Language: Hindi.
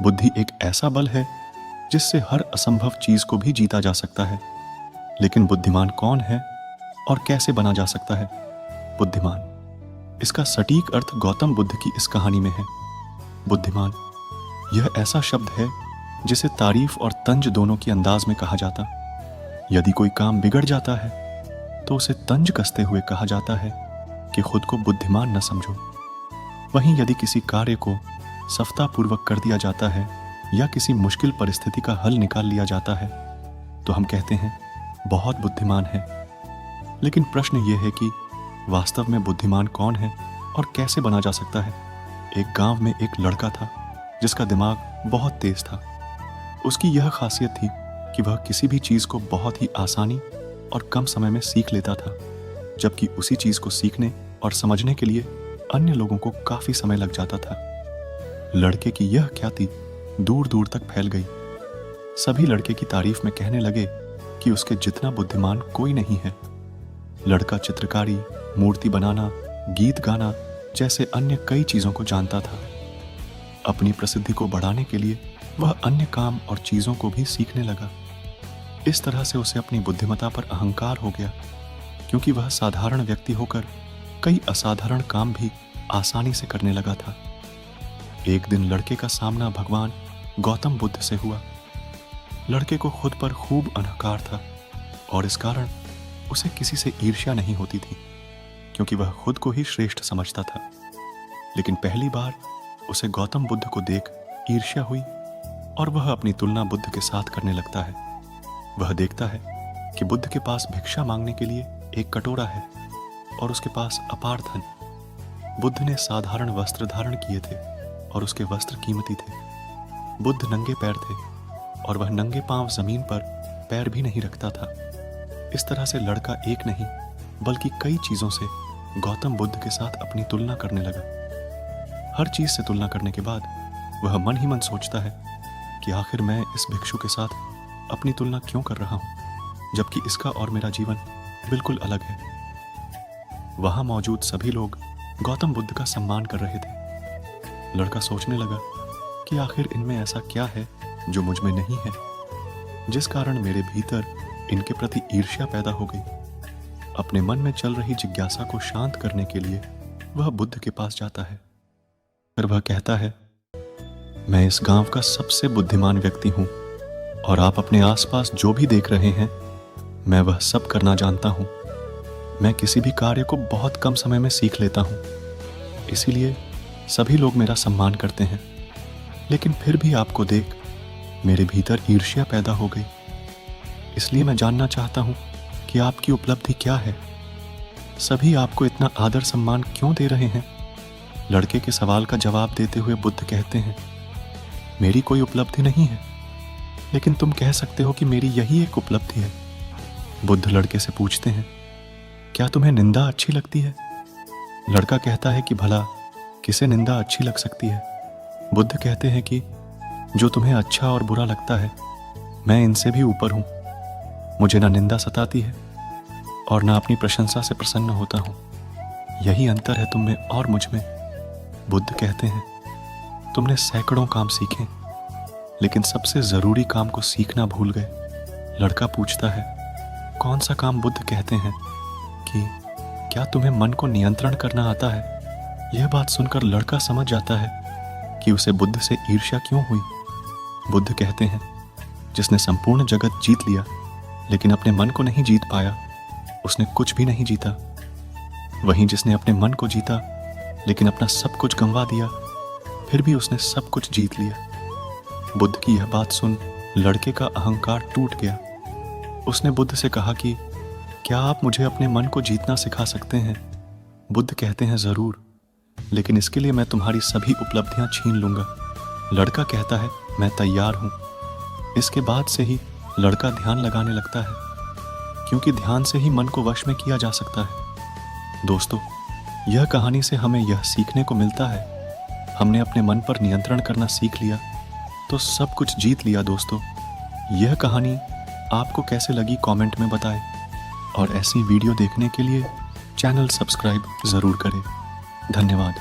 बुद्धि एक ऐसा बल है जिससे हर असंभव चीज को भी जीता जा सकता है। लेकिन बुद्धिमान कौन है और कैसे बना जा सकता है? बुद्धिमान, इसका सटीक अर्थ गौतम बुद्ध की इस कहानी में है। बुद्धिमान यह ऐसा शब्द है जिसे तारीफ और तंज दोनों के अंदाज में कहा जाता। यदि कोई काम बिगड़ जाता है तो उसे तंज कसते हुए कहा जाता है कि खुद को बुद्धिमान न समझो। वहीं यदि किसी कार्य को सफलतापूर्वक कर दिया जाता है या किसी मुश्किल परिस्थिति का हल निकाल लिया जाता है तो हम कहते हैं बहुत बुद्धिमान है। लेकिन प्रश्न यह है कि वास्तव में बुद्धिमान कौन है और कैसे बना जा सकता है? एक गांव में एक लड़का था जिसका दिमाग बहुत तेज था। उसकी यह खासियत थी कि वह किसी भी चीज को बहुत ही आसानी और कम समय में सीख लेता था, जबकि उसी चीज को सीखने और समझने के लिए अन्य लोगों को काफी समय लग जाता था। लड़के की यह ख्याति दूर दूर तक फैल गई। सभी लड़के की तारीफ में कहने लगे कि उसके जितना बुद्धिमान कोई नहीं है। लड़का चित्रकारी, मूर्ति बनाना, गीत गाना जैसे अन्य कई चीजों को जानता था। अपनी प्रसिद्धि को बढ़ाने के लिए वह अन्य काम और चीजों को भी सीखने लगा। इस तरह से उसे अपनी बुद्धिमत्ता पर अहंकार हो गया, क्योंकि वह साधारण व्यक्ति होकर कई असाधारण काम भी आसानी से करने लगा था। एक दिन लड़के का सामना भगवान गौतम बुद्ध से हुआ। लड़के को खुद पर खूब अहंकार था और इस कारण उसे किसी से ईर्ष्या नहीं होती थी, क्योंकि वह खुद को ही श्रेष्ठ समझता था। लेकिन पहली बार उसे गौतम बुद्ध को देख ईर्ष्या हुई और वह अपनी तुलना बुद्ध के साथ करने लगता है। वह देखता है कि बुद्ध के पास भिक्षा मांगने के लिए एक कटोरा है और उसके पास अपार धन। बुद्ध ने साधारण वस्त्र धारण किए थे और उसके वस्त्र कीमती थे। बुद्ध नंगे पैर थे और वह नंगे पांव जमीन पर पैर भी नहीं रखता था। इस तरह से लड़का एक नहीं बल्कि कई चीजों से गौतम बुद्ध के साथ अपनी तुलना करने लगा। हर चीज से तुलना करने के बाद वह मन ही मन सोचता है कि आखिर मैं इस भिक्षु के साथ अपनी तुलना क्यों कर रहा हूं, जबकि इसका और मेरा जीवन बिल्कुल अलग है। वहां मौजूद सभी लोग गौतम बुद्ध का सम्मान कर रहे थे। लड़का सोचने लगा कि आखिर इनमें ऐसा क्या है जो मुझ में नहीं है, जिस कारण मेरे भीतर इनके प्रति ईर्ष्या पैदा हो गई। अपने मन में चल रही जिज्ञासा को शांत करने के लिए वह बुद्ध के पास जाता है। फिर वह कहता है, मैं इस गांव का सबसे बुद्धिमान व्यक्ति हूं और आप अपने आसपास जो भी देख रहे हैं मैं वह सब करना जानता हूं। मैं किसी भी कार्य को बहुत कम समय में सीख लेता हूं, इसीलिए सभी लोग मेरा सम्मान करते हैं। लेकिन फिर भी आपको देख मेरे भीतर ईर्ष्या पैदा हो गई। इसलिए मैं जानना चाहता हूं कि आपकी उपलब्धि क्या है। सभी आपको इतना आदर सम्मान क्यों दे रहे हैं? लड़के के सवाल का जवाब देते हुए बुद्ध कहते हैं, मेरी कोई उपलब्धि नहीं है, लेकिन तुम कह सकते हो कि मेरी यही एक उपलब्धि है। बुद्ध लड़के से पूछते हैं, क्या तुम्हें निंदा अच्छी लगती है? लड़का कहता है कि भला किसे निंदा अच्छी लग सकती है? बुद्ध कहते हैं कि जो तुम्हें अच्छा और बुरा लगता है मैं इनसे भी ऊपर हूं। मुझे ना निंदा सताती है और ना अपनी प्रशंसा से प्रसन्न होता हूं। यही अंतर है तुम में और मुझ में। बुद्ध कहते हैं, तुमने सैकड़ों काम सीखे लेकिन सबसे जरूरी काम को सीखना भूल गए। लड़का पूछता है, कौन सा काम? बुद्ध कहते हैं कि क्या तुम्हें मन को नियंत्रण करना आता है? यह बात सुनकर लड़का समझ जाता है कि उसे बुद्ध से ईर्ष्या क्यों हुई। बुद्ध कहते हैं, जिसने संपूर्ण जगत जीत लिया लेकिन अपने मन को नहीं जीत पाया उसने कुछ भी नहीं जीता। वहीं जिसने अपने मन को जीता लेकिन अपना सब कुछ गंवा दिया फिर भी उसने सब कुछ जीत लिया। बुद्ध की यह बात सुन लड़के का अहंकार टूट गया। उसने बुद्ध से कहा कि क्या आप मुझे अपने मन को जीतना सिखा सकते हैं? बुद्ध कहते हैं, जरूर, लेकिन इसके लिए मैं तुम्हारी सभी उपलब्धियां छीन लूंगा। लड़का कहता है, मैं तैयार हूं। इसके बाद से ही लड़का ध्यान लगाने लगता है, क्योंकि ध्यान से ही मन को वश में किया जा सकता है। दोस्तों, यह कहानी से हमें यह सीखने को मिलता है, हमने अपने मन पर नियंत्रण करना सीख लिया तो सब कुछ जीत लिया। दोस्तों, यह कहानी आपको कैसे लगी कमेंट में बताएं और ऐसी वीडियो देखने के लिए चैनल सब्सक्राइब ज़रूर करें। धन्यवाद।